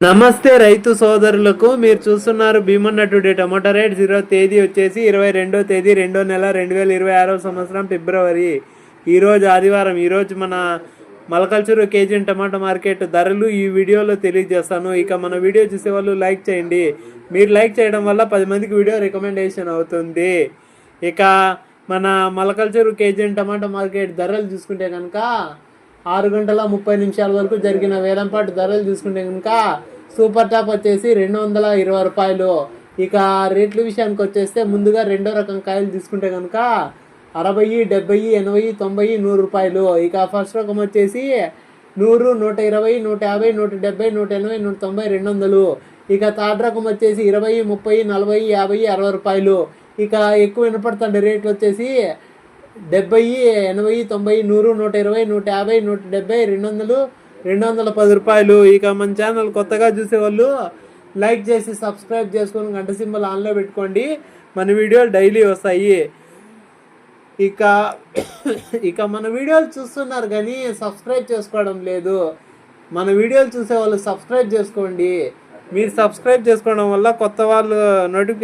నమస్తే రైతు సోదరులకు, మీరు చూస్తున్నారు భీమన్న టుడే. టమాటా రేట్ 0 తేదీ వచ్చేసి 22వ తేదీ 2వ నెల 2026 సంవత్సరం ఫిబ్రవరి. ఈరోజు ఆదివారం. ఈరోజు మన మలకల్చూరు కేజీ టమాటా మార్కెట్ ధరలు ఈ వీడియోలో తెలియజేస్తాను. ఇక మన వీడియో చూసే వాళ్ళు లైక్ చేయండి. మీరు లైక్ చేయడం వల్ల 10 మందికి వీడియో రికమెండేషన్ అవుతుంది. ఇక మన మలకల్చూరు కేజీ టమాటా మార్కెట్ ధరలు చూసుకుంటే కనుక 6 గంటల 30 నిమిషాల వరకు జరిగిన వేలంపాటు ధరలు చూసుకుంటే కనుక సూపర్ టాప్ వచ్చేసి 220 రూపాయలు. ఇక రేట్ల విషయానికి వచ్చేస్తే ముందుగా రెండో రకం కాయలు తీసుకుంటే కనుక 60, 70, 80, 90, 100 రూపాయలు. ఇక ఫస్ట్ రకం వచ్చేసి 100, 120, 150, 170, 180, 190, 200. ఇక థర్డ్ రకం వచ్చేసి 20, 30, 40, 50, 60 రూపాయలు. ఇక ఎక్కువ వినపడుతుంది రేట్లు వచ్చేసి 70, 80, 90, 100, 120, 150, 170, 200, 210 రూపాయలు. ఇక మన ఛానల్ కొత్తగా చూసేవాళ్ళు లైక్ చేసి సబ్స్క్రైబ్ చేసుకొని గంట సింబల్ ఆన్లో పెట్టుకోండి. మన వీడియోలు డైలీ వస్తాయి. ఇక మన వీడియోలు చూస్తున్నారు కానీ సబ్స్క్రైబ్ చేసుకోవడం లేదు. మన వీడియోలు చూసేవాళ్ళు సబ్స్క్రైబ్ చేసుకోండి. మీరు సబ్స్క్రైబ్ చేసుకోవడం వల్ల కొత్త వాళ్ళు నోటిఫికేషన్